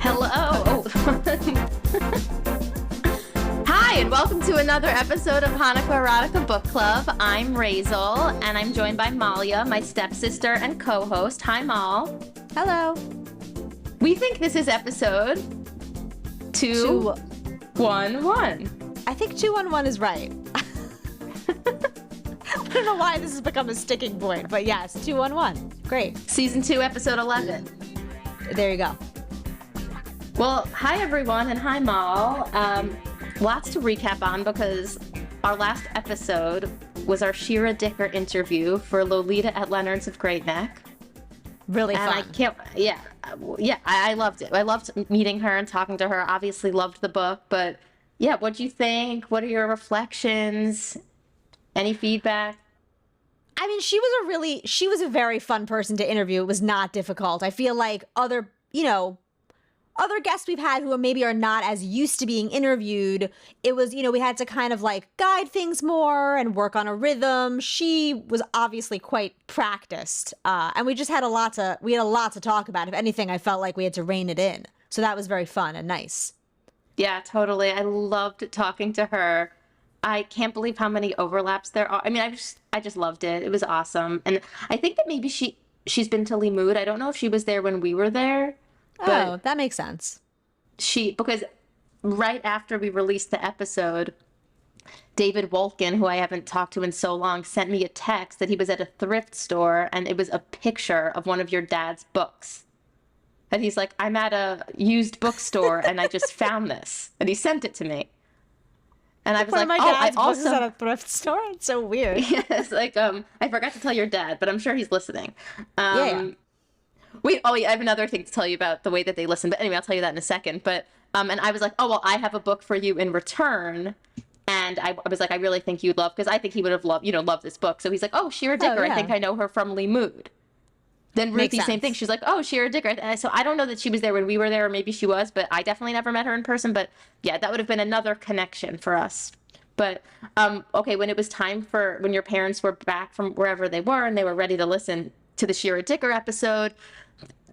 Hello. Oh. Hi, and welcome to another episode of Hanukkah Erotica Book Club. I'm Raizel, and I'm joined by Malya, my stepsister and co-host. Hi, Mal. Hello. We think this is episode 211. I think 211 is right. I don't know why this has become a sticking point, but yes, 211. Great. Season 2, episode 11. There you go. Well, hi, everyone, and hi, Mal. Lots to recap on because our last episode was our Shira Dicker interview for Lolita at Leonard's of Great Neck. Really fun. I loved it. I loved meeting her and talking to her. Obviously loved the book, but yeah, what'd you think? What are your reflections? Any feedback? I mean, she was a very fun person to interview. It was not difficult. I feel like other guests we've had who maybe are not as used to being interviewed, it was, we had to kind of like guide things more and work on a rhythm. She was obviously quite practiced. And we just had a lot to talk about. If anything, I felt like we had to rein it in. So that was very fun and nice. Yeah, totally. I loved talking to her. I can't believe how many overlaps there are. I mean, I just loved it. It was awesome. And I think that maybe she's been to Limud. I don't know if she was there when we were there. Oh, that makes sense. Because right after we released the episode, David Wolkin, who I haven't talked to in so long, sent me a text that he was at a thrift store and it was a picture of one of your dad's books. And he's like, I'm at a used bookstore and I just found this. And he sent it to me. And I was like, I also at a thrift store. It's so weird. Yes, like I forgot to tell your dad, but I'm sure he's listening. Yeah. Wait, I have another thing to tell you about the way that they listen. But anyway, I'll tell you that in a second. But and I was like, oh well, I have a book for you in return. And I was like, I really think you'd love, because I think he would have loved this book. So he's like, oh, Shira Dicker. Yeah. I think I know her from Limud. Then Ruthie, same thing. She's like, oh, Shira Dicker. So I don't know that she was there when we were there, or maybe she was, but I definitely never met her in person. But yeah, that would have been another connection for us. But okay, when it was time when your parents were back from wherever they were and they were ready to listen to the Shira Dicker episode,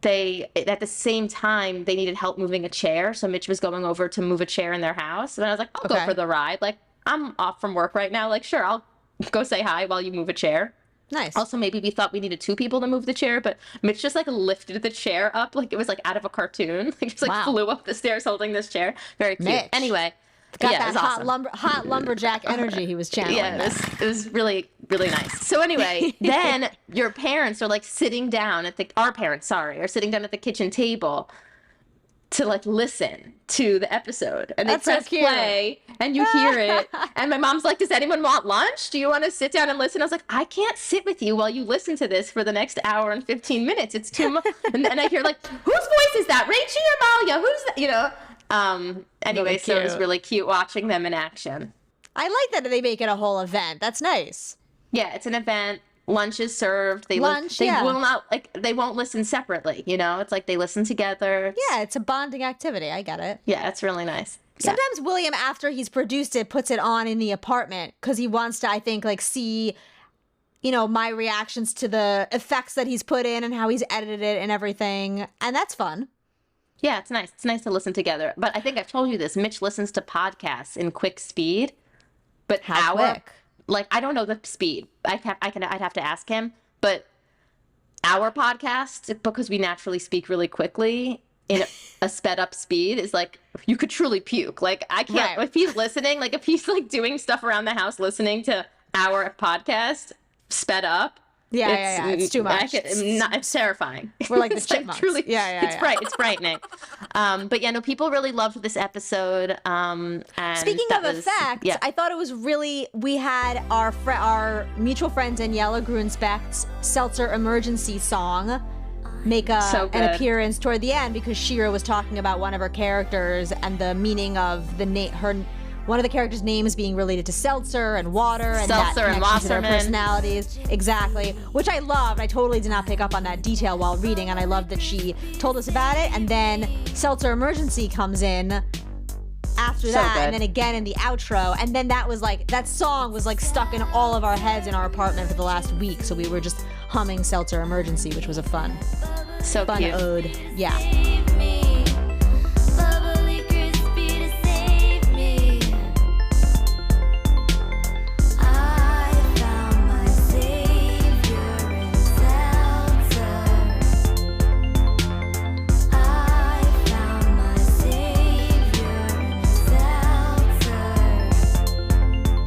at the same time, they needed help moving a chair. So Mitch was going over to move a chair in their house. And I was like, I'll go for the ride. Like, I'm off from work right now. Like, sure, I'll go say hi while you move a chair. Nice. Also, maybe we thought we needed 2 people to move the chair, but Mitch just like lifted the chair up like it was like out of a cartoon. Like just like flew up the stairs holding this chair. Very cute. Mitch. Anyway. Got that hot lumberjack energy he was channeling. Yeah, it was really, really nice. So anyway, then your parents are like sitting down our parents are sitting down at the kitchen table to like listen to the episode. And they press play and you hear it. And my mom's like, does anyone want lunch? Do you want to sit down and listen? I was like, I can't sit with you while you listen to this for the next hour and 15 minutes. It's too much. And then I hear like, whose voice is that? Rachel or Malya? Who's that? Anyway, really so it was really cute watching them in action. I like that they make it a whole event. That's nice. Yeah, it's an event. Lunch is served. They will not they won't listen separately, It's like they listen together. Yeah, it's a bonding activity. I get it. Yeah, it's really nice. Sometimes William, after he's produced it, puts it on in the apartment because he wants to, I think, like see, my reactions to the effects that he's put in and how he's edited it and everything. And that's fun. Yeah, it's nice. It's nice to listen together. But I think I've told you this. Mitch listens to podcasts in quick speed. But how quick? Like, I don't know the speed. I'd have to ask him. But our podcast, because we naturally speak really quickly in a sped up speed, is like, you could truly puke. Like, I can't, if he's listening, like if he's like doing stuff around the house listening to our podcast sped up, Yeah, it's too much. It's terrifying. We're like the chipmunks. Truly, it's frightening. But yeah, no, people really loved this episode. And speaking of effects, I thought it was really, we had our mutual friend Daniela Grunsbeck's Seltzer Emergency song. make So an good. appearance toward the end because Shira was talking about one of her characters and the meaning of the one of the characters' names being related to seltzer and water and that Seltzer and connection to their Wasserman. personalities. Exactly, which I loved. I totally did not pick up on that detail while reading, and I loved that she told us about it. And then Seltzer Emergency comes in after So that, good. and then again in the outro, and then that song was like stuck in all of our heads in our apartment for the last week, so we were just humming Seltzer Emergency, which was a fun So cute. ode. Yeah. Save me, bubbly crispy to save me. I found my savior in seltzer. I found my savior in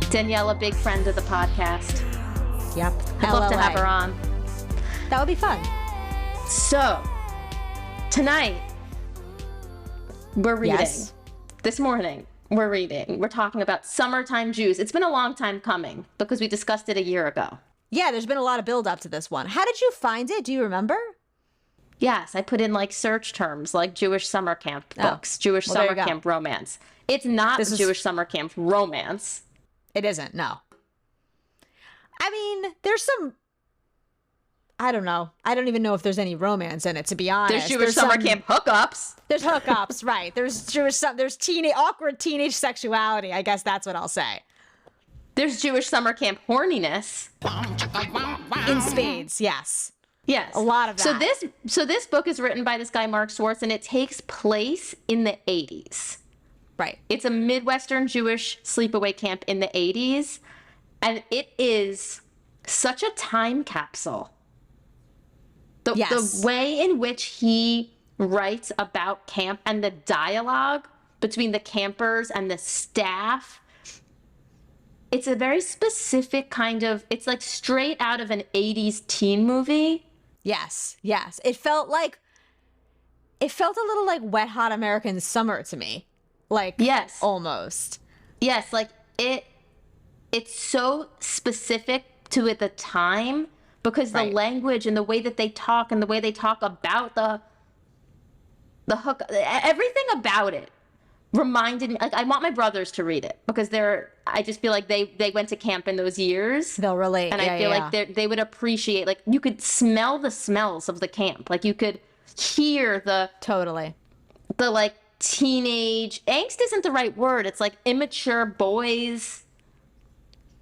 seltzer. Danielle, a big friend of the podcast. Yep. I'd love to LLA. have her on. That would be fun. So, tonight, we're reading. Yes. This morning, we're reading. We're talking about Summertime Jews. It's been a long time coming because we discussed it a year ago. Yeah, there's been a lot of build up to this one. How did you find it? Do you remember? Yes, I put in like search terms like Jewish summer camp Oh. books, Jewish Well, there summer you go. camp romance. It's not This is- Jewish summer camp romance. It isn't, no. I mean, there's some. I don't know. I don't even know if there's any romance in it, to be honest. There's Jewish summer some- camp hookups. There's hookups, right? There's awkward teenage sexuality. I guess that's what I'll say. There's Jewish summer camp horniness. In spades, yes. Yes. A lot of that. So this book is written by this guy Mark Swartz, and it takes place in the 80s. Right. It's a Midwestern Jewish sleepaway camp in the 80s, and it is such a time capsule. Yes. The way in which he writes about camp and the dialogue between the campers and the staff, it's a very specific kind of, it's like straight out of an 80s teen movie. Yes. Yes. It felt a little like Wet Hot American Summer to me. Like, Yes. almost. Yes, like it's so specific to at the time because the Right. language and the way that they talk and the way they talk about the hook, everything about it reminded me. Like, I want my brothers to read it because I just feel like they went to camp in those years. They'll relate. And Yeah, I feel yeah, like they would appreciate, like, you could smell the smells of the camp. Like, you could hear totally. the like teenage angst isn't the right word. It's like immature boys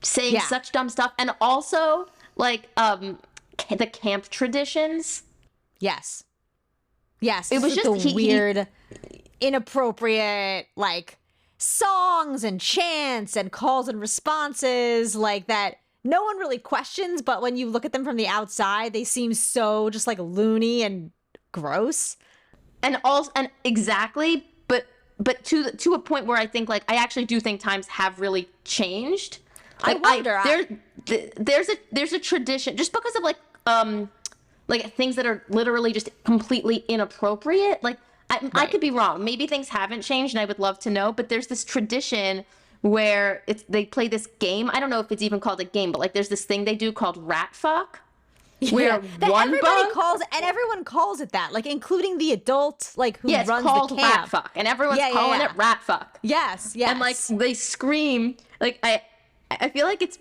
saying Yeah. such dumb stuff. And also like the camp traditions. Yes. Yes. It was it's just- like the he- weird, inappropriate, like songs and chants and calls and responses like that no one really questions, but when you look at them from the outside, they seem so just like loony and gross. And exactly, but to a point where I think, like, I actually do think times have really changed. I Like, wonder. there's a tradition just because of like things that are literally just completely inappropriate. Like, I could be wrong. Maybe things haven't changed, and I would love to know. But there's this tradition where they play this game. I don't know if it's even called a game, but like there's this thing they do called rat fuck. Where that one everybody bunk- calls, and everyone calls it that, like including the adult, like who Yeah, it's runs called the rat camp. fuck, and everyone's Yeah, yeah, calling yeah. it rat fuck. Yes, yes. And like they scream. Like I feel like it's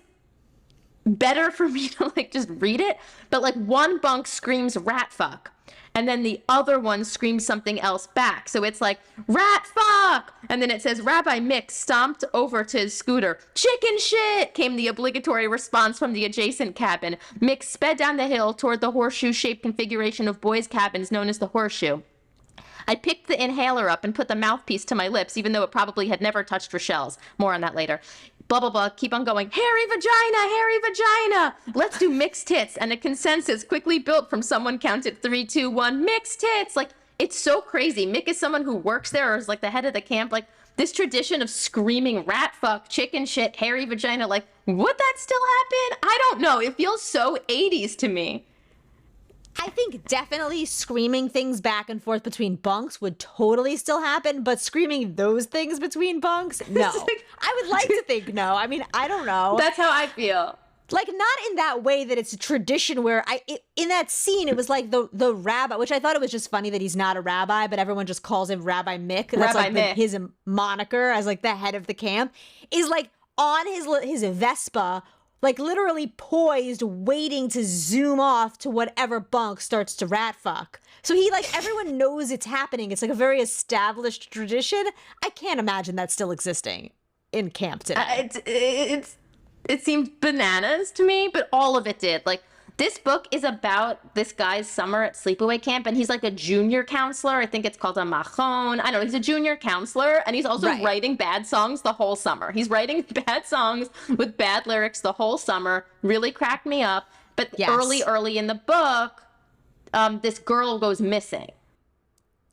better for me to like just read it, but like one bunk screams rat fuck, and then the other one screams something else back. So it's like rat fuck, and then it says Rabbi Mick stomped over to his scooter. Chicken shit, came the obligatory response from the adjacent cabin. Mick sped down the hill toward the horseshoe-shaped configuration of boys' cabins known as the horseshoe. I picked the inhaler up and put the mouthpiece to my lips, even though it probably had never touched Rochelle's. More on that later. Blah, blah, blah. Keep on going. Hairy vagina, hairy vagina. Let's do mixed tits. And a consensus quickly built from someone counted 3, 2, 1. Mixed tits. Like, it's so crazy. Mick is someone who works there or is like the head of the camp. Like, this tradition of screaming rat fuck, chicken shit, hairy vagina. Like, would that still happen? I don't know. It feels so 80s to me. I think definitely screaming things back and forth between bunks would totally still happen, but screaming those things between bunks, no. I would like to think no. I mean, I don't know. That's how I feel. Like, not in that way that it's a tradition where in that scene, it was like the rabbi, which I thought it was just funny that he's not a rabbi, but everyone just calls him Rabbi Mick. That's Rabbi like Mick. his moniker as like the head of the camp, is like on his Vespa, like literally poised, waiting to zoom off to whatever bunk starts to rat fuck. So he, like, everyone knows it's happening. It's like a very established tradition. I can't imagine that still existing in camp today. It seemed bananas to me, but all of it did. Like, this book is about this guy's summer at sleepaway camp, and he's like a junior counselor. I think it's called a machon. I don't know. He's a junior counselor, and he's also writing bad songs the whole summer. He's writing bad songs with bad lyrics the whole summer. Really cracked me up. But early in the book, this girl goes missing.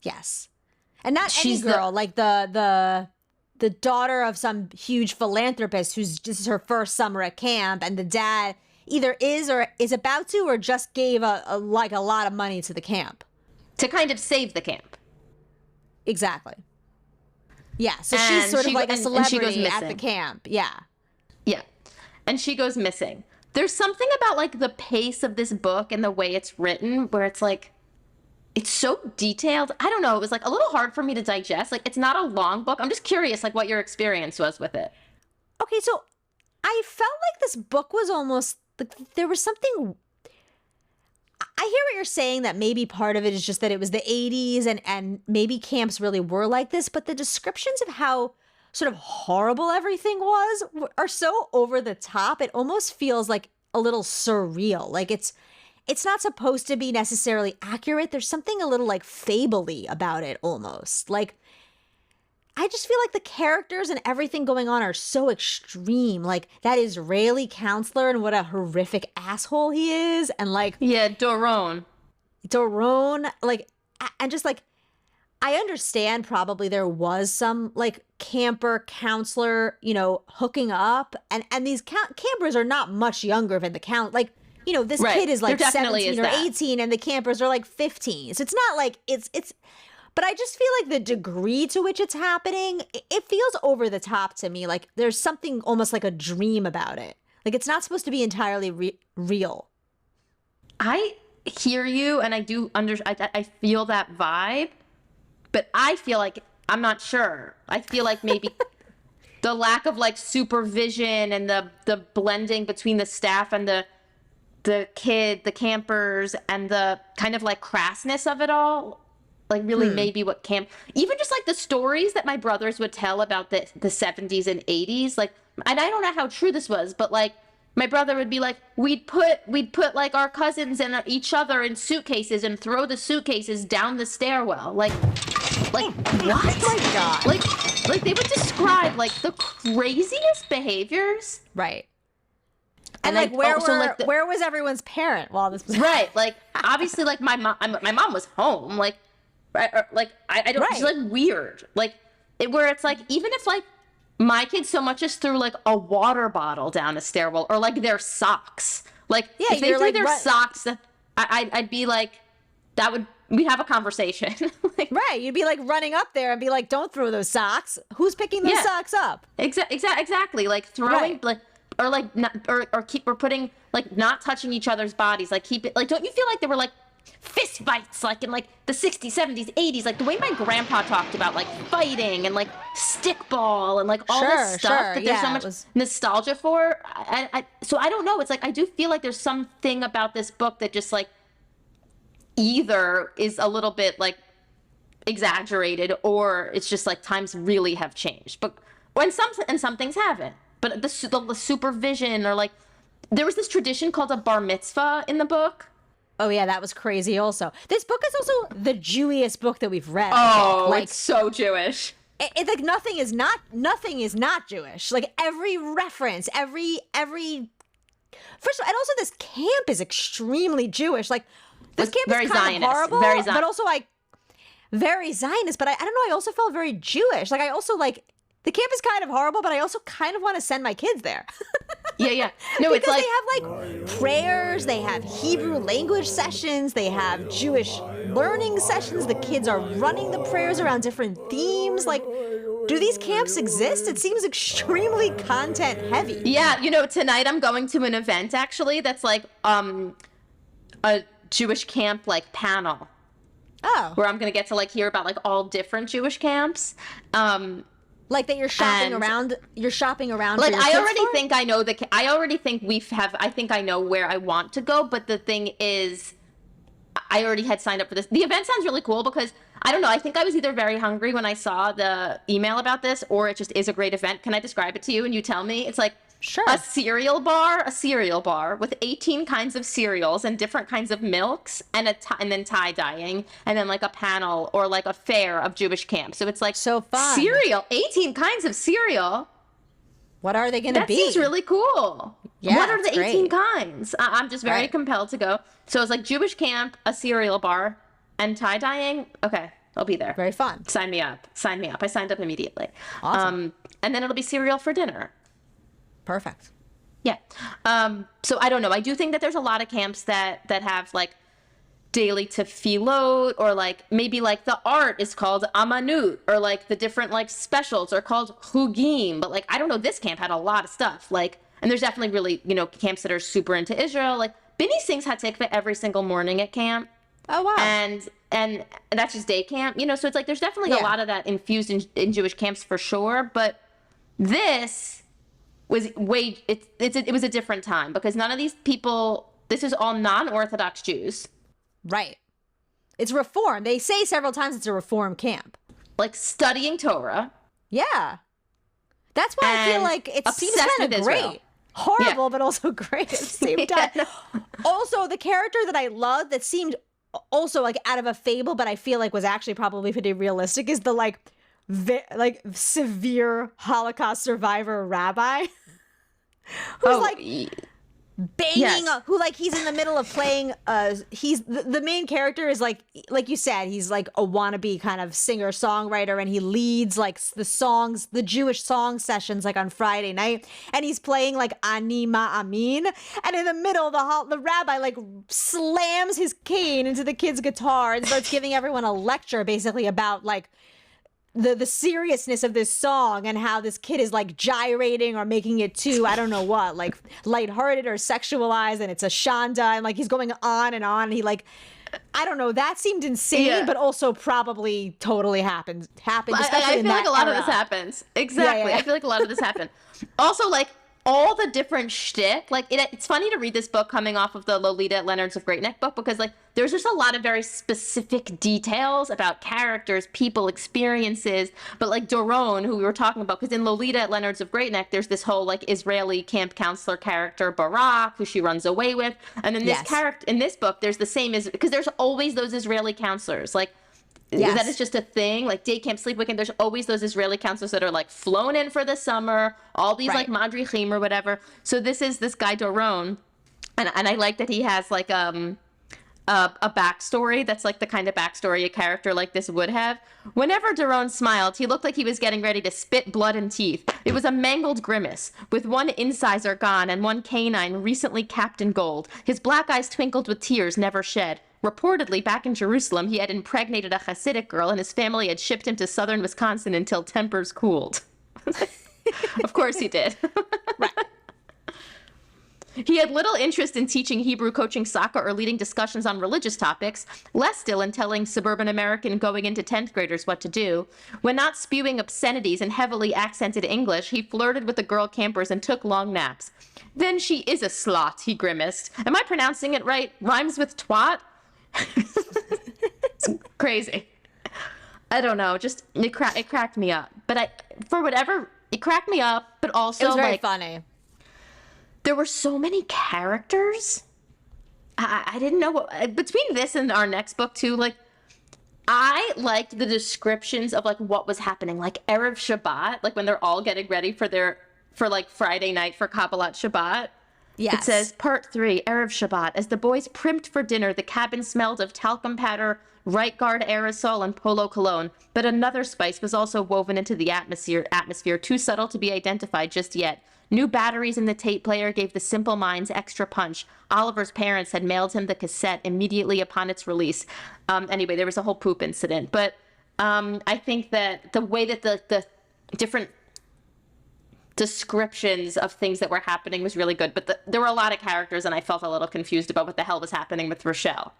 Yes. And not any girl, like the daughter of some huge philanthropist who's just her first summer at camp, and the dad either is or is about to or just gave a lot of money to the camp. To kind of save the camp. Exactly. Yeah, so she's sort of like a celebrity at the missing. camp. Yeah. Yeah. And she goes missing. There's something about like the pace of this book and the way it's written where it's like, it's so detailed. I don't know. It was like a little hard for me to digest. Like, it's not a long book. I'm just curious, like, what your experience was with it. Okay, so I felt like this book was almost like there was something. I hear what you're saying, that maybe part of it is just that it was the 80s and maybe camps really were like this, but the descriptions of how sort of horrible everything was are so over the top. It almost feels like a little surreal. Like it's not supposed to be necessarily accurate. There's something a little like fable-y about it almost. Like, I just feel like the characters and everything going on are so extreme. Like, that Israeli counselor and what a horrific asshole he is. And like... Yeah, Doron, like, and just like, I understand probably there was some like camper counselor, you know, hooking up. And these campers are not much younger than the like, you know, this kid is like 17 or 18 and the campers are like 15. So it's not like it's but I just feel like the degree to which it's happening, it feels over the top to me. Like there's something almost like a dream about it. Like it's not supposed to be entirely real. I hear you, and I do I feel that vibe, but I feel like I'm not sure. I feel like maybe the lack of like supervision and the blending between the staff and the campers, and the kind of like crassness of it all, like really maybe what camp, even just like the stories that my brothers would tell about the 70s and 80s, like, and I don't know how true this was, but like my brother would be like, we'd put like our cousins and each other in suitcases and throw the suitcases down the stairwell, like what? Oh my God. Like they would describe like the craziest behaviors. Right. And like, where was everyone's parent while this was right? Like, obviously, like my mom was home. Like, I don't. She's like weird. Like, where it's like, even if like my kids so much as threw like a water bottle down a stairwell, or like their socks. Like, if they threw their socks, I'd be like, we'd have a conversation. Like, right. You'd be like running up there and be like, don't throw those socks. Who's picking those socks up? Exactly. Like throwing like. Or like not, or putting like not touching each other's bodies, like keep it like, don't you feel like there were like fist fights like in like the 60s, 70s, 80s, like the way my grandpa talked about like fighting and like stickball and like all this stuff that there's so much nostalgia for. So I don't know, it's like I do feel like there's something about this book that just like either is a little bit like exaggerated, or it's just like times really have changed, but when some things haven't. But the supervision, or like, there was this tradition called a bar mitzvah in the book. Oh yeah, that was crazy also. This book is also the Jewiest book that we've read. Oh, like, it's so Jewish. It's like nothing is not Jewish. Like every reference, every first of all, and also this camp is extremely Jewish. Like this camp very is kind Zionist, of horrible, very but also like very Zionist. But I don't know, I also felt very Jewish. Like I also like, the camp is kind of horrible, but I also kind of want to send my kids there. Yeah. No, it's like, they have like prayers, they have Hebrew language sessions, they have Jewish learning sessions. The kids are running the prayers around different themes. Like, Do these camps exist? It seems extremely content heavy. Yeah, tonight I'm going to an event actually that's like a Jewish camp like panel. Oh. Where I'm gonna get to like hear about like all different Jewish camps. Like that you're shopping And- around. You're shopping around. Like for your I kids already for? think I know I already think I think I know where I want to go, but the thing is I already had signed up for this. The event sounds really cool because I don't know, I think I was either very hungry when I saw the email about this, or it just is a great event. Can I describe it to you and you tell me? It's like Sure. a cereal bar with 18 kinds of cereals and different kinds of milks and and then tie dyeing and then like a panel or like a fair of Jewish camps. So it's like So fun. cereal, 18 kinds of cereal. What are they going to That be? seems really cool. Yeah, what are the it's 18 great. kinds? I'm just very Right. compelled to go. So it's like Jewish camp, a cereal bar, and tie dyeing. Okay, I'll be there. Very fun. Sign me up. Sign me up. I signed up immediately. Awesome. And then it'll be cereal for dinner. Perfect. Yeah. So I don't know. I do think that there's a lot of camps that have like daily tefillot, or like maybe like the art is called amanut, or like the different like specials are called hugim. But like I don't know, this camp had a lot of stuff. Like, and there's definitely really camps that are super into Israel. Like Binny sings Hatikvah every single morning at camp. Oh wow. And that's just day camp, so it's like there's definitely Yeah. a lot of that infused in Jewish camps for sure. But this was it was a different time because none of these people, this is all non-Orthodox Jews, Right. It's reform. They say several times it's a reform camp. like studying Torah. Yeah. That's why I feel And like it seems obsessed kind of with great. Israel. Horrible, but also great at the same time. Yeah. Also, the character that I love that seemed also like out of a fable, but I feel like was actually probably pretty realistic is the like severe Holocaust survivor rabbi who's like banging yes. who like he's in the middle of playing he's the main character is like you said, he's like a wannabe kind of singer songwriter, and he leads like the Jewish song sessions like on Friday night, and he's playing like Ani Ma'amin, and in the middle the rabbi like slams his cane into the kid's guitar and starts giving everyone a lecture basically about like the seriousness of this song and how this kid is like gyrating or making it too, I don't know what, like lighthearted or sexualized, and it's a shanda, and like he's going on and on, and he like, I don't know, that seemed insane, Yeah. but also probably totally happened, especially I in feel that like a lot of era. this happens. Exactly. Yeah. I feel like a lot of this happened. Also, like all the different shtick. Like it's funny to read this book coming off of the Lolita Leonard's of Great Neck book, because like there's just a lot of very specific details about characters, people, experiences. But like Doron, who we were talking about, because in Lolita Leonard's of Great Neck, there's this whole like Israeli camp counselor character Barak, who she runs away with, and in this Yes. character in this book, there's the same as, because there's always those Israeli counselors like. Yes. That is just a thing. Like day camp, sleep weekend, there's always those Israeli counselors that are like flown in for the summer, all these Right. like madrichim or whatever. So this is this guy Doron, and I like that he has like a backstory that's like the kind of backstory a character like this would have. Whenever Doron smiled, he looked like he was getting ready to spit blood and teeth. It was a mangled grimace, with one incisor gone and one canine recently capped in gold. His black eyes twinkled with tears never shed. Reportedly, back in Jerusalem, he had impregnated a Hasidic girl, and his family had shipped him to southern Wisconsin until tempers cooled. Of course he did. Right. He had little interest in teaching Hebrew, coaching soccer, or leading discussions on religious topics, less still in telling suburban American going into 10th graders what to do. When not spewing obscenities in heavily accented English, he flirted with the girl campers and took long naps. Then she is a slut, he grimaced. Am I pronouncing it right? Rhymes with twat? It's crazy. I don't know. Just it cracked me up. But it cracked me up. But also It was very like funny. there were so many characters. I didn't know what, between this and our next book too. Like I liked the descriptions of like what was happening. Like Erev Shabbat, like when they're all getting ready for like Friday night for Kabbalat Shabbat. Yes. It says, Part 3, Erev Shabbat. As the boys primped for dinner, the cabin smelled of talcum powder, right guard aerosol, and polo cologne. But another spice was also woven into the atmosphere, too subtle to be identified just yet. New batteries in the tape player gave the Simple Minds extra punch. Oliver's parents had mailed him the cassette immediately upon its release. Anyway, there was a whole poop incident. But I think that the way that different descriptions of things that were happening was really good. But there were a lot of characters, and I felt a little confused about what the hell was happening with Rochelle.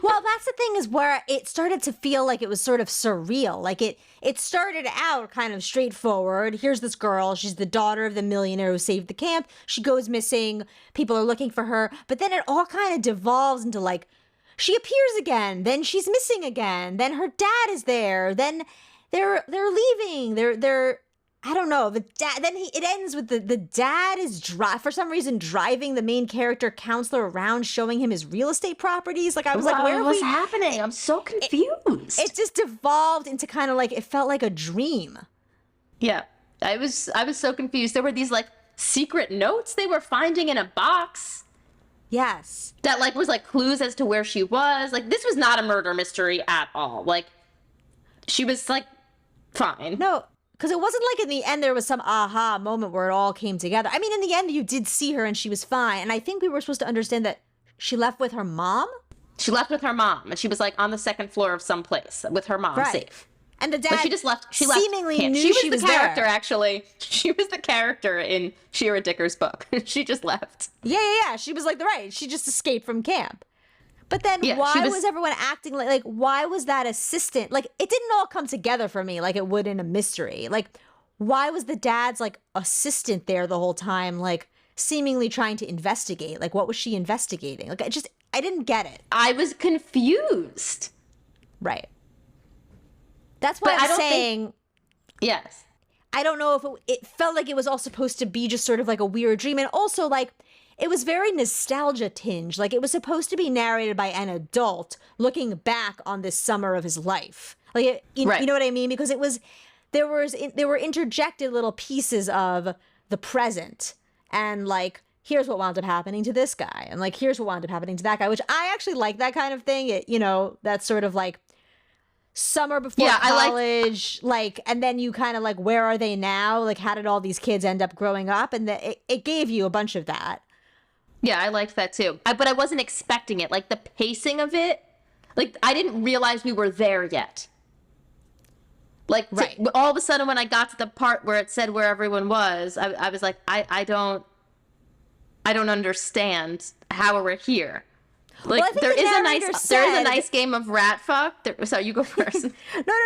Well, that's the thing, is where it started to feel like it was sort of surreal. Like it started out kind of straightforward. Here's this girl. She's the daughter of the millionaire who saved the camp. She goes missing. People are looking for her. But then it all kind of devolves into like, she appears again. Then she's missing again. Then her dad is there. Then they're leaving. They're I don't know. The dad. Then it ends with the dad is for some reason driving the main character counselor around, showing him his real estate properties. Like I was like, what's happening? I'm so confused. It just devolved into kind of like, it felt like a dream. Yeah, I was so confused. There were these like secret notes they were finding in a box. Yes. That like was like clues as to where she was. Like this was not a murder mystery at all. Like she was like fine. No. Because it wasn't like in the end there was some aha moment where it all came together. I mean, in the end, you did see her and she was fine. And I think we were supposed to understand that she left with her mom. She left with her mom, and she was like on the second floor of some place with her mom, safe. And the dad but she just left. She seemingly left. knew she was the character, there. actually. She was the character in Shira Dicker's book. She just left. Yeah. She was like she just escaped from camp. But then why was everyone acting like why was that assistant? Like it didn't all come together for me like it would in a mystery. Like why was the dad's like assistant there the whole time, like seemingly trying to investigate? Like what was she investigating? Like I didn't get it. I was confused. Right. That's why I'm saying yes. I don't know if it felt like it was all supposed to be just sort of like a weird dream. And also like it was very nostalgia tinged. Like it was supposed to be narrated by an adult looking back on this summer of his life. Like, you know what I mean? Because there were interjected little pieces of the present and like, here's what wound up happening to this guy. And like, here's what wound up happening to that guy, which I actually like that kind of thing. That's sort of like summer before college, like, and then you kind of like, where are they now? Like, how did all these kids end up growing up? And it gave you a bunch of that. Yeah, I liked that too. But I wasn't expecting it. Like the pacing of it, like I didn't realize we were there yet. Like all of a sudden when I got to the part where it said where everyone was, I was like, I don't understand how we're here. Like there is a nice game of rat fuck. Sorry, you go first. No.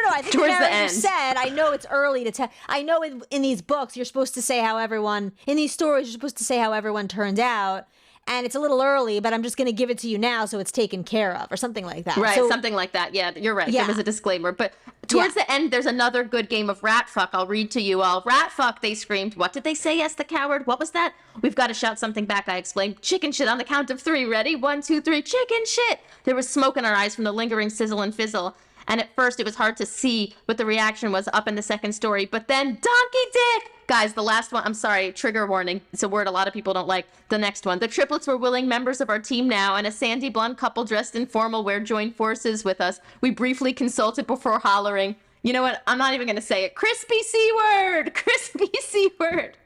I think the narrator said, I know it's early to tell. I know in these books you're supposed to say how everyone in these stories you're supposed to say how everyone turned out. And it's a little early, but I'm just going to give it to you now so it's taken care of, or something like that. Right, something like that. Yeah, you're right. Yeah. There was a disclaimer. But towards the end, there's another good game of rat fuck. I'll read to you all. Rat fuck, they screamed. What did they say, yes, the coward? What was that? We've got to shout something back, I explained. Chicken shit on the count of 3. Ready? 1, 2, 3. Chicken shit! There was smoke in our eyes from the lingering sizzle and fizzle. And at first, it was hard to see what the reaction was up in the second story. But then, donkey dick! Guys, the last one, I'm sorry, trigger warning. It's a word a lot of people don't like. The next one. The triplets were willing members of our team now, and a sandy blonde couple dressed in formal wear joined forces with us. We briefly consulted before hollering. You know what? I'm not even going to say it. Crispy C-word! Crispy C-word!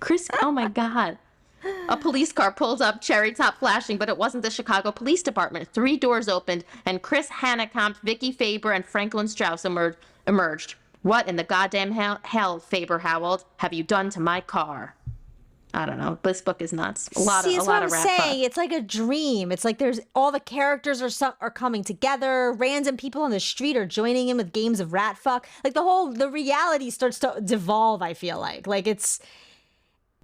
Crispy, oh my God. A police car pulled up, cherry top flashing, but it wasn't the Chicago Police Department. 3 doors opened, and Chris Hanekamp, Vicky Faber, and Franklin Strauss emerged. What in the goddamn hell, Faber howled, have you done to my car? I don't know. This book is nuts. A lot of rat fuck. It's like a dream. It's like there's all the characters are coming together. Random people on the street are joining in with games of rat fuck. Like the reality starts to devolve, I feel like it's...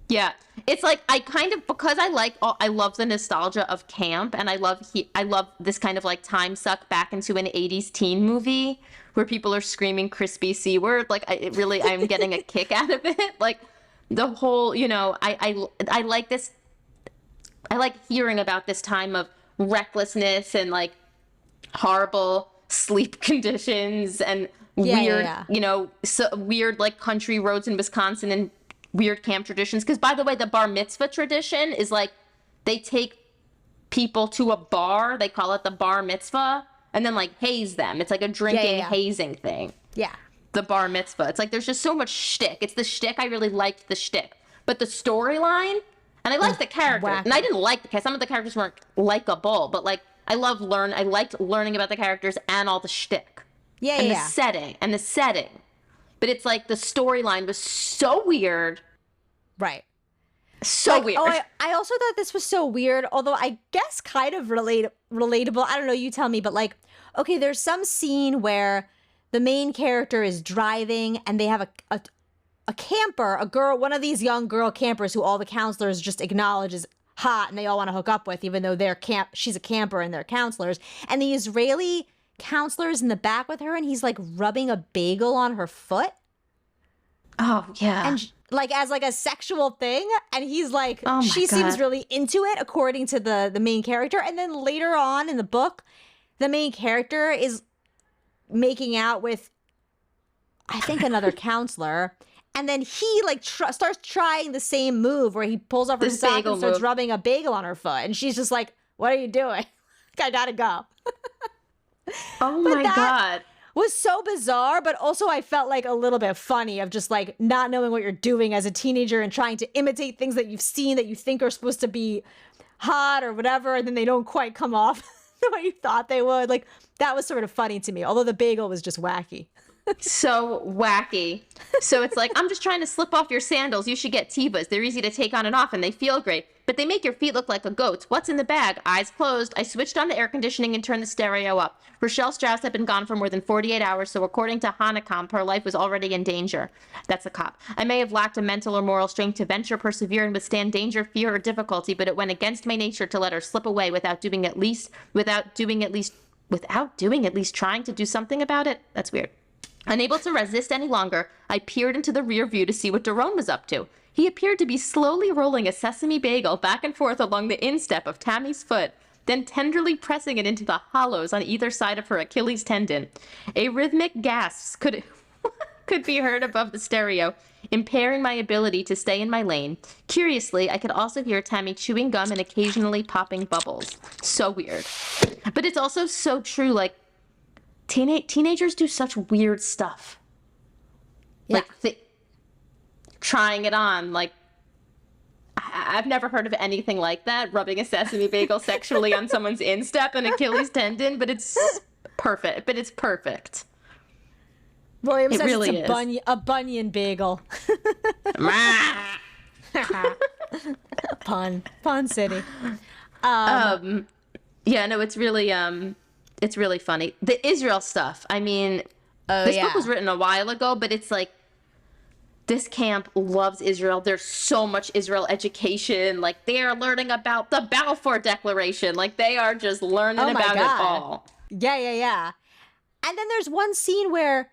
Yeah, it's like I kind of, because I love the nostalgia of camp, and I love this kind of like time suck back into an 80s teen movie where people are screaming crispy C word. Like I'm getting a kick out of it. Like the whole, I like this. I like hearing about this time of recklessness and like horrible sleep conditions and weird, weird like country roads in Wisconsin and weird camp traditions. Because by the way, the bar mitzvah tradition is like they take people to a bar, they call it the bar mitzvah, and then like haze them. It's like a drinking hazing thing. Yeah. The bar mitzvah. It's like there's just so much shtick. It's the shtick. I really liked the shtick. But the storyline, and I liked the characters. Wacky. And I didn't like some of the characters weren't likable, but like I liked learning about the characters and all the shtick. Yeah, and the setting. but it's like the storyline was so weird. Right. So weird. Oh, I also thought this was so weird, although I guess kind of relatable. I don't know, you tell me, but like, okay, there's some scene where the main character is driving and they have a camper, a girl, one of these young girl campers who all the counselors just acknowledge is hot and they all want to hook up with, even though she's a camper and they're counselors. And the Israeli counselor's in the back with her and he's like rubbing a bagel on her foot. Oh, yeah. And like as like a sexual thing, and he's like, Oh my she God. seems really into it according to the main character. And then later on in the book, the main character is making out with, I think, another counselor, and then he like starts trying the same move where he pulls off her This sock bagel and starts move. rubbing a bagel on her foot, and she's just like, "What are you doing? I gotta go." Oh But my that- God. Was so bizarre, but also I felt like a little bit funny of just like not knowing what you're doing as a teenager and trying to imitate things that you've seen that you think are supposed to be hot or whatever, and then they don't quite come off the way you thought they would. Like, that was sort of funny to me, although the bagel was just wacky. So wacky. So it's like, I'm just trying to slip off your sandals. You should get Tevas. They're easy to take on and off and they feel great, but they make your feet look like a goat's. What's in the bag? Eyes closed. I switched on the air conditioning and turned the stereo up. Rochelle Strauss had been gone for more than 48 hours, so according to Hanekamp, her life was already in danger. That's a cop. I may have lacked a mental or moral strength to venture, persevere, and withstand danger, fear, or difficulty, but it went against my nature to let her slip away without doing at least trying to do something about it. That's weird. Unable to resist any longer, I peered into the rear view to see what Daron was up to. He appeared to be slowly rolling a sesame bagel back and forth along the instep of Tammy's foot, then tenderly pressing it into the hollows on either side of her Achilles tendon. A rhythmic gasp could be heard above the stereo, impairing my ability to stay in my lane. Curiously, I could also hear Tammy chewing gum and occasionally popping bubbles. So weird. But it's also so true, like, teenagers do such weird stuff. Yeah. Like, trying it on, like, I've never heard of anything like that, rubbing a sesame bagel sexually on someone's instep and Achilles tendon, but it's perfect. But it's perfect. William It says really it's is. a bunion bagel. Pun city. Yeah, no, it's really funny. The Israel stuff. I mean, this book was written a while ago, but it's like, this camp loves Israel. There's so much Israel education. Like, they are learning about the Balfour Declaration. Like, they are just learning Oh my about God. it all. Yeah. And then there's one scene where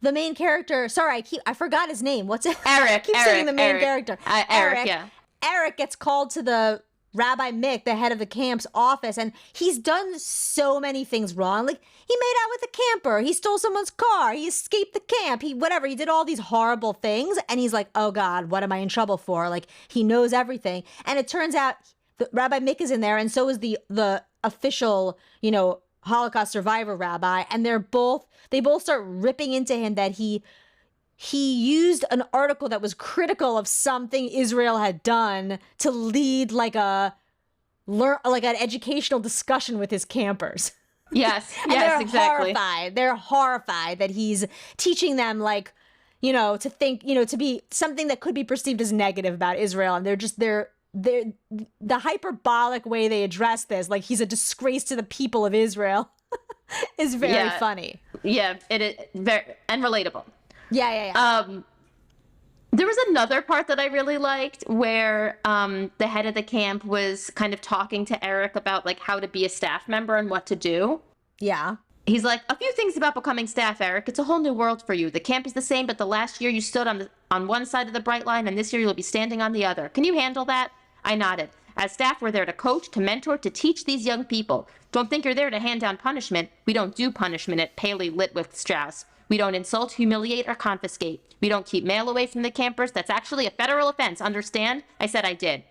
the main character, sorry, I forgot his name. What's it? Eric. I keep saying the main character. Eric, yeah. Eric gets called to the Rabbi Mick, the head of the camp's office, and he's done so many things wrong. Like, he made out with a camper, he stole someone's car, he escaped the camp, he did all these horrible things, and he's like, oh God, what am I in trouble for? Like, he knows everything. And it turns out Rabbi Mick is in there, and so is the official, Holocaust survivor rabbi, and they both start ripping into him that he used an article that was critical of something Israel had done to lead like an educational discussion with his campers. Yes, And yes, they're exactly. horrified. They're horrified that he's teaching them to think, to be something that could be perceived as negative about Israel. And they're the hyperbolic way they address this, like he's a disgrace to the people of Israel, is very funny. Yeah, it is very and relatable. Yeah. There was another part that I really liked where the head of the camp was kind of talking to Eric about like how to be a staff member and what to do. Yeah. He's like, a few things about becoming staff, Eric. It's a whole new world for you. The camp is the same, but the last year you stood on one side of the bright line, and this year you'll be standing on the other. Can you handle that? I nodded. As staff, we're there to coach, to mentor, to teach these young people. Don't think you're there to hand down punishment. We don't do punishment at Paley Litwith Strauss. We don't insult, humiliate, or confiscate. We don't keep mail away from the campers. That's actually a federal offense, understand? I said I did.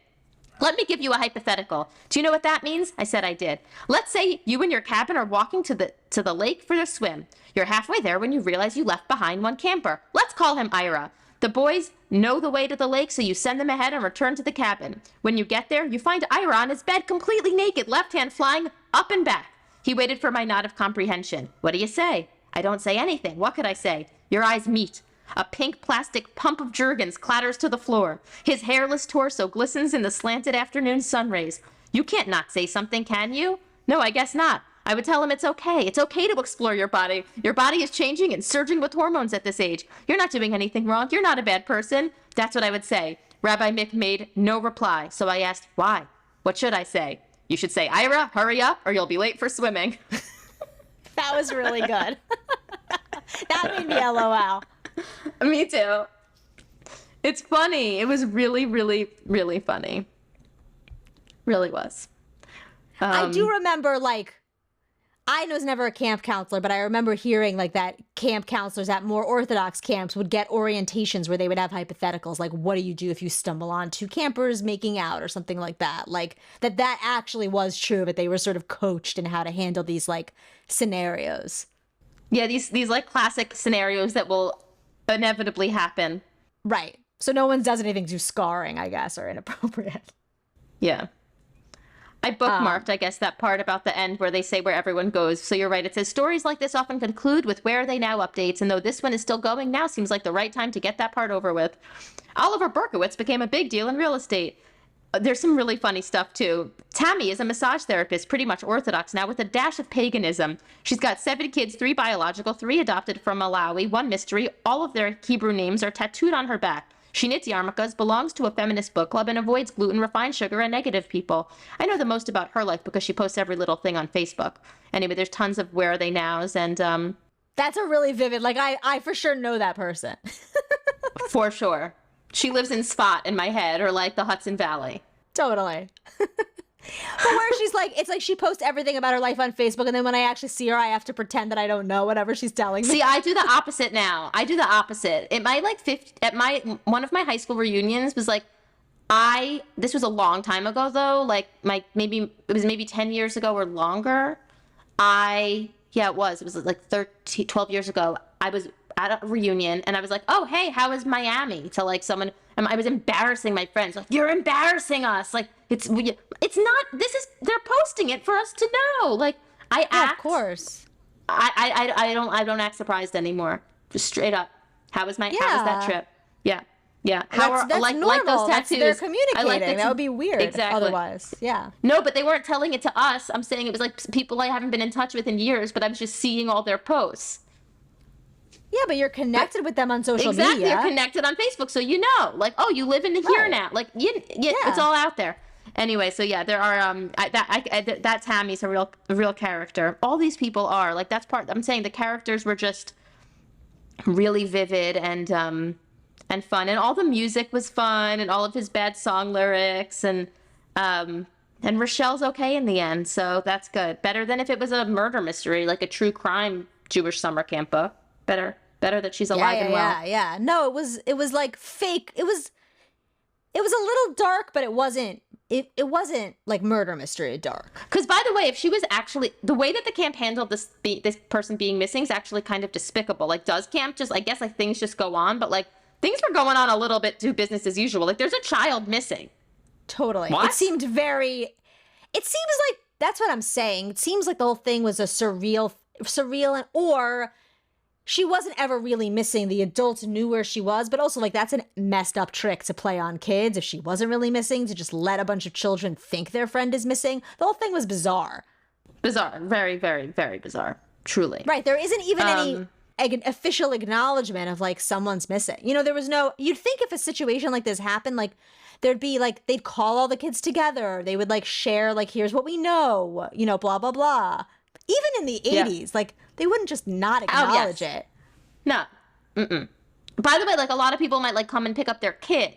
Let me give you a hypothetical. Do you know what that means? I said I did. Let's say you and your cabin are walking to the lake for a swim. You're halfway there when you realize you left behind one camper. Let's call him Ira. The boys know the way to the lake, so you send them ahead and return to the cabin. When you get there, you find Ira on his bed, completely naked, left hand flying up and back. He waited for my nod of comprehension. What do you say? I don't say anything. What could I say? Your eyes meet. A pink plastic pump of Jergens clatters to the floor. His hairless torso glistens in the slanted afternoon sun rays. You can't not say something, can you? No, I guess not. I would tell him it's okay. It's okay to explore your body. Your body is changing and surging with hormones at this age. You're not doing anything wrong. You're not a bad person. That's what I would say. Rabbi Mick made no reply, so I asked, why? What should I say? You should say, Ira, hurry up, or you'll be late for swimming. That was really good. That made me LOL. Me too. It's funny. It was really, really, really funny. Really was. I do remember, like, I was never a camp counselor, but I remember hearing, like, that camp counselors at more orthodox camps would get orientations where they would have hypotheticals, like, what do you do if you stumble on two campers making out or something like that? Like, that actually was true, but they were sort of coached in how to handle these, like, scenarios. Yeah, these like classic scenarios that will inevitably happen. Right. So no one does anything too scarring, I guess, or inappropriate. Yeah. I bookmarked, I guess, that part about the end where they say where everyone goes. So you're right. It says stories like this often conclude with where are they now updates. And though this one is still going now, seems like the right time to get that part over with. Oliver Berkowitz became a big deal in real estate. There's some really funny stuff, too. Tammy is a massage therapist, pretty much Orthodox now, with a dash of paganism. She's got 7 kids, 3 biological, 3 adopted from Malawi, 1 mystery. All of their Hebrew names are tattooed on her back. She knits yarmulkes, belongs to a feminist book club, and avoids gluten, refined sugar, and negative people. I know the most about her life because she posts every little thing on Facebook. Anyway, there's tons of where are they nows, and That's a really vivid, like, I for sure know that person. for sure. She lives in Spot in my head, or like the Hudson Valley. Totally. But where she's like, it's like she posts everything about her life on Facebook, and then when I actually see her, I have to pretend that I don't know whatever she's telling me. See, I do the opposite now. I do the opposite. At my one of my high school reunions was like, this was a long time ago though, like it was maybe 10 years ago or longer. It was like 12 years ago. I was at a reunion and I was like, oh, hey, how is Miami? To like someone, and I was embarrassing my friends. Like, you're embarrassing us. Like, it's not, they're posting it for us to know. Like, Of course. I don't act surprised anymore. Just straight up. How was that trip? Yeah. Yeah. That's normal. Like those tattoos. They're communicating. That would be weird otherwise. Yeah. No, but they weren't telling it to us. I'm saying it was like people I haven't been in touch with in years, but I was just seeing all their posts. Yeah, but you're connected with them on social media. Exactly. You're connected on Facebook, so you know. Like, oh, you live in here now. Like, it's all out there. Anyway, so yeah, there are that Tammy's a real character. All these people are like, that's part. I'm saying the characters were just really vivid and fun, and all the music was fun, and all of his bad song lyrics, and Rochelle's okay in the end, so that's good. Better than if it was a murder mystery, like a true crime Jewish summer camp book. Better that she's alive and well. Yeah. No, it was like fake. It was a little dark, but it wasn't like murder mystery dark. Because by the way, if she was actually, the way that the camp handled this person being missing is actually kind of despicable. Like, does camp just, I guess, like things just go on, but like things were going on a little bit too business as usual. Like, there's a child missing. Totally. What? It seems like, that's what I'm saying. It seems like the whole thing was a surreal, or she wasn't ever really missing. The adults knew where she was, but also like that's a messed up trick to play on kids. If she wasn't really missing, to just let a bunch of children think their friend is missing. The whole thing was bizarre. Bizarre. Very, very, very bizarre. Truly. Right. There isn't even any official acknowledgement of like someone's missing. You know, there was no, you'd think if a situation like this happened, like there'd be like, they'd call all the kids together. They would like share, like, here's what we know, you know, blah, blah, blah. Even in the 80s, like, they wouldn't just not acknowledge it. No. Mm-mm. By the way, like, a lot of people might, like, come and pick up their kid.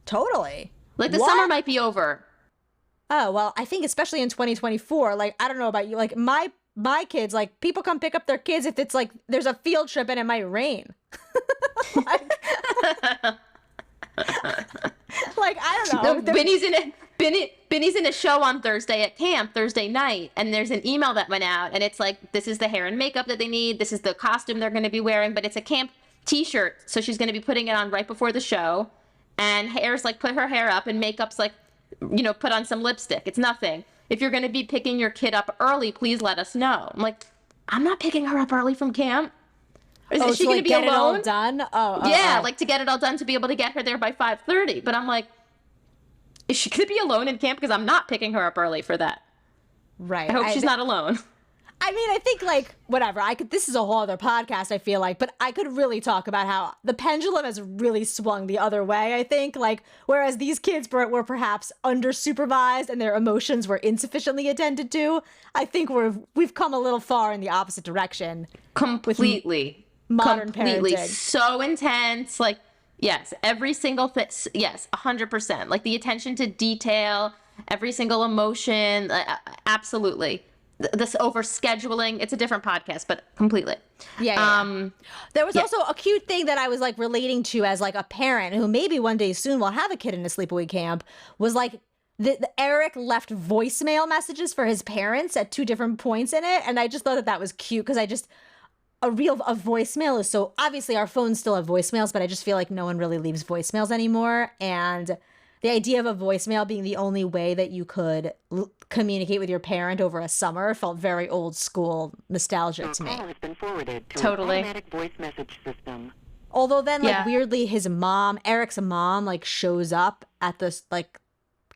Totally. Like, the summer might be over. Oh, well, I think especially in 2024, like, I don't know about you, like, my kids, like, people come pick up their kids if it's, like, there's a field trip and it might rain. Like, I don't know. Benny's in a show on Thursday night, and there's an email that went out, and it's like, this is the hair and makeup that they need, this is the costume they're going to be wearing, but it's a camp t-shirt, so she's going to be putting it on right before the show, and hair's like, put her hair up, and makeup's like, you know, put on some lipstick. It's nothing. If you're going to be picking your kid up early, please let us know. I'm like, I'm not picking her up early from camp. Is she to, going like, to be get alone? it all done? Yeah, like to get it all done to be able to get her there by 5:30. But I'm like, is she going to be alone in camp? Because I'm not picking her up early for that. Right. I hope she's not alone. I mean, I think, like, whatever. This is a whole other podcast, I feel like, but I could really talk about how the pendulum has really swung the other way, I think. Like, whereas these kids were perhaps under supervised and their emotions were insufficiently attended to, I think we've come a little far in the opposite direction. Completely. Modern Completely. parenting. So intense. Like, yes, every single thing. Yes, 100%. Like the attention to detail, every single emotion. Absolutely. This over scheduling, it's a different podcast, but completely. Yeah. There was also a cute thing that I was like relating to as like a parent who maybe one day soon will have a kid in a sleepaway camp, was like the Eric left voicemail messages for his parents at 2 different points in it. And I just thought that was cute because a voicemail is so, obviously our phones still have voicemails, but I just feel like no one really leaves voicemails anymore. And the idea of a voicemail being the only way that you could communicate with your parent over a summer felt very old school nostalgic to me. Call has been forwarded to Totally. an automatic voice message system. Although then, like, Yeah. weirdly, Eric's mom, like, shows up at this, like,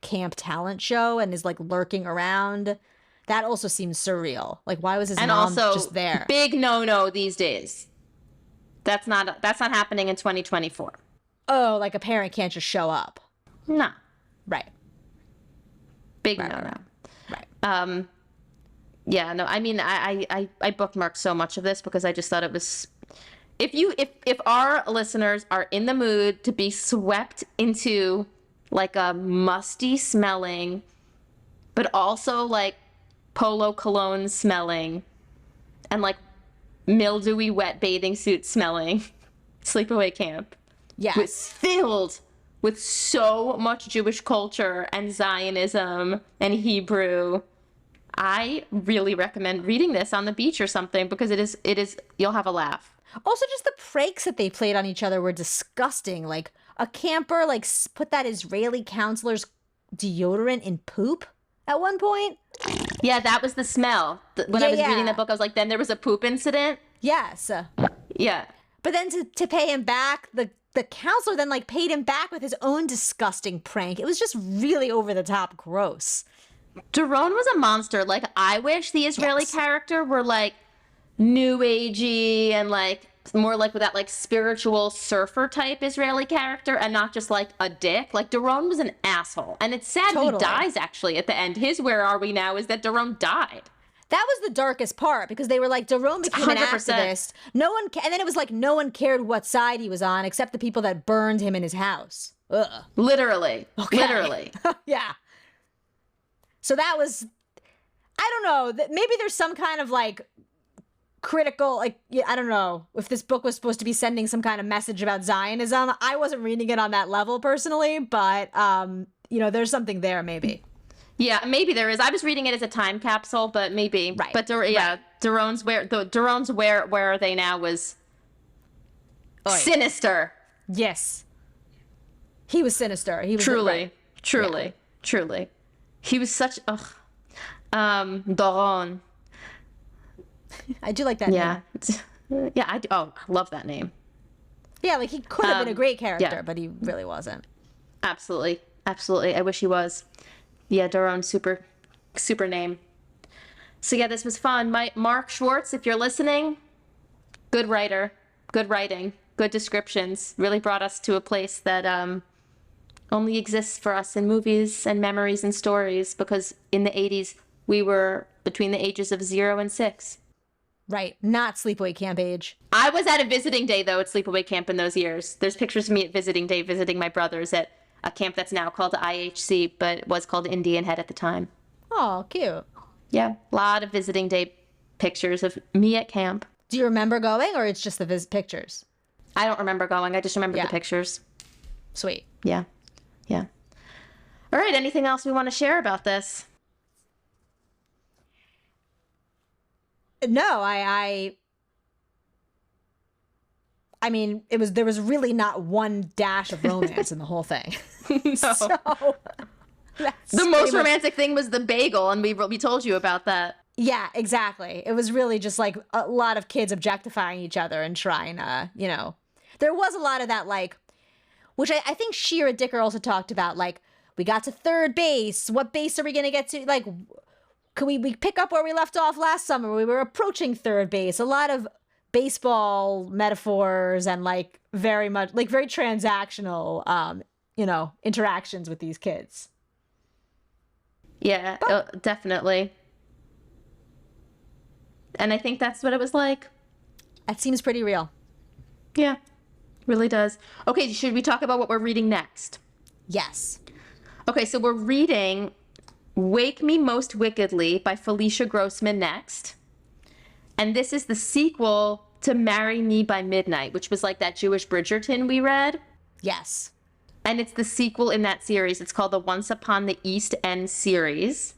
camp talent show and is, like, lurking around. That also seems surreal. Like, why was his And mom also, just there? big no-no these days. That's not happening in 2024. Oh, like, a parent can't just show up. No. Right. Big Right, no-no. Right. Yeah, no, I mean, I bookmarked so much of this because I just thought it was, if our listeners are in the mood to be swept into like a musty smelling, but also like polo cologne smelling and like mildewy wet bathing suit smelling sleepaway camp Yes. was filled with so much Jewish culture and Zionism and Hebrew. I really recommend reading this on the beach or something because it is you'll have a laugh. Also, just the pranks that they played on each other were disgusting. Like, a camper, like, put that Israeli counselor's deodorant in poop at one point. Yeah, that was the smell. When I was reading that book, I was like, then there was a poop incident. Yes. Yeah. But then to pay him back, the counselor then, like, paid him back with his own disgusting prank. It was just really over the top gross. Daron was a monster. Like, I wish the Israeli character were like new agey and like more like with that like spiritual surfer type Israeli character and not just like a dick. Like, Daron was an asshole. And it's sad Totally. he dies actually at the end. His Where Are We Now is that Daron died. That was the darkest part because they were like, Daron became an 100%. activist. And then it was like no one cared what side he was on except the people that burned him in his house. Ugh. Literally. Okay. Literally. Yeah. So that was, I don't know, maybe there's some kind of like critical, like, I don't know if this book was supposed to be sending some kind of message about Zionism. I wasn't reading it on that level personally, but, there's something there maybe. Yeah, maybe there is. I was reading it as a time capsule, but maybe. Right. But Daron's Where Are They Now was sinister. Yes. He was sinister. He was Truly. right. Truly. He was such Daron. I do like that Yeah. name. Yeah, I do. Oh, I love that name. Yeah, like he could have been a great character, yeah. but he really wasn't. Absolutely. I wish he was. Yeah, Daron, super name. So yeah, this was fun. Mark Swartz, if you're listening, good writer, good writing, good descriptions. Really brought us to a place that only exists for us in movies and memories and stories because in the 80s, we were between the ages of 0 and 6. Right. Not sleepaway camp age. I was at a visiting day, though, at sleepaway camp in those years. There's pictures of me at visiting day visiting my brothers at a camp that's now called IHC, but was called Indian Head at the time. Oh, cute. Yeah, a lot of visiting day pictures of me at camp. Do you remember going or it's just the pictures? I don't remember going. I just remember Yeah. the pictures. Sweet. Yeah. All right, anything else we want to share about this? No, I mean, there was really not one dash of romance in the whole thing. No. So that's The pretty most much- romantic thing was the bagel, and we told you about that. Yeah, exactly. It was really just like a lot of kids objectifying each other and trying to, there was a lot of that, like, which I think Sheer and Dicker also talked about, like, we got to third base. What base are we going to get to? Like, can we pick up where we left off last summer? We were approaching third base. A lot of baseball metaphors and like very transactional, interactions with these kids. Yeah, definitely. And I think that's what it was like. That seems pretty real. Yeah, really does. Okay, should we talk about what we're reading next? Yes. Okay, so we're reading Wake Me Most Wickedly by Felicia Grossman next. And this is the sequel to Marry Me by Midnight, which was like that Jewish Bridgerton we read. Yes. And it's the sequel in that series. It's called the Once Upon the East End series.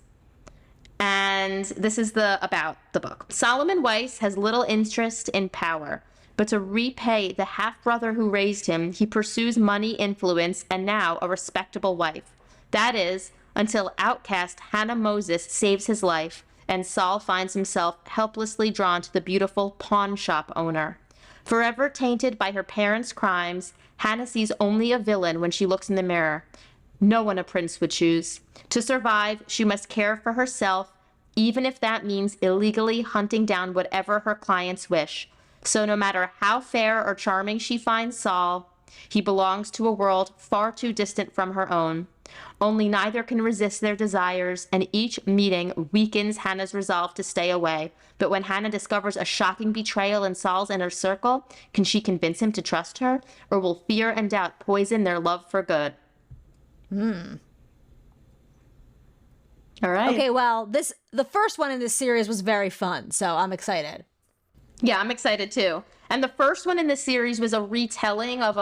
And this is about the book. Solomon Weiss has little interest in power, but to repay the half-brother who raised him, he pursues money, influence, and now a respectable wife. That is, until outcast Hannah Moses saves his life, and Saul finds himself helplessly drawn to the beautiful pawn shop owner. Forever tainted by her parents' crimes, Hannah sees only a villain when she looks in the mirror. No one a prince would choose. To survive, she must care for herself, even if that means illegally hunting down whatever her clients wish. So no matter how fair or charming she finds Saul, he belongs to a world far too distant from her own. Only neither can resist their desires, and each meeting weakens Hannah's resolve to stay away. But when Hannah discovers a shocking betrayal in Saul's inner circle, can she convince him to trust her, or will fear and doubt poison their love for good? All right. Okay, well, the first one in this series was very fun, so I'm excited. Yeah, I'm excited too. And the first one in this series was a retelling of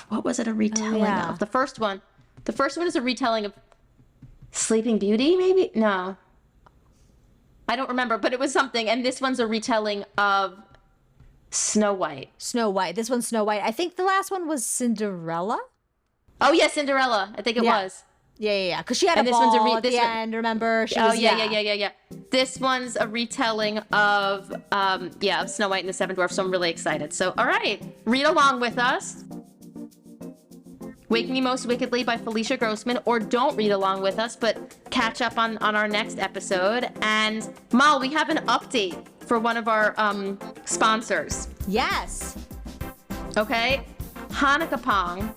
what was it a retelling yeah. of? The first one is a retelling of Sleeping Beauty, maybe? No. I don't remember, but it was something. And this one's a retelling of Snow White. Snow White. This one's Snow White. I think the last one was Cinderella. Oh, yeah, Cinderella. I think it was. Yeah. Because she had And a this one's ball at the end, remember? Yeah. This one's a retelling of Snow White and the Seven Dwarfs, so I'm really excited. So, all right, read along with us. Wake Me Most Wickedly by Felicia Grossman, or don't read along with us, but catch up on our next episode. And Mal, we have an update for one of our sponsors. Yes. Okay? Hanukkah Pong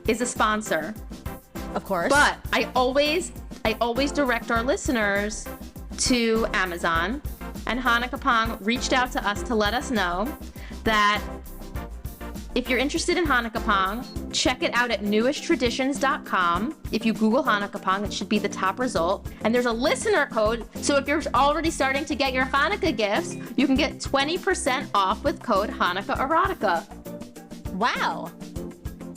is a sponsor. Of course. But I always direct our listeners to Amazon, and Hanukkah Pong reached out to us to let us know that if you're interested in Hanukkah Pong, check it out at newishtraditions.com. If you Google Hanukkah Pong, it should be the top result. And there's a listener code, so if you're already starting to get your Hanukkah gifts, you can get 20% off with code Hanukkah Erotica. Wow.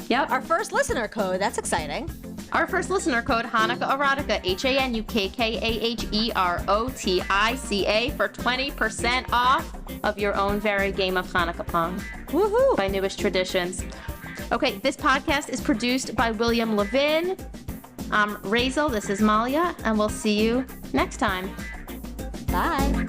Yep. Our first listener code. That's exciting. Our first listener code, Hanukkah Erotica, HANUKKAHEROTICA, for 20% off of your own very game of Hanukkah Pong. Woohoo. By Newish Traditions. Okay, this podcast is produced by William Levin. I'm Raizel, this is Malya, and we'll see you next time. Bye.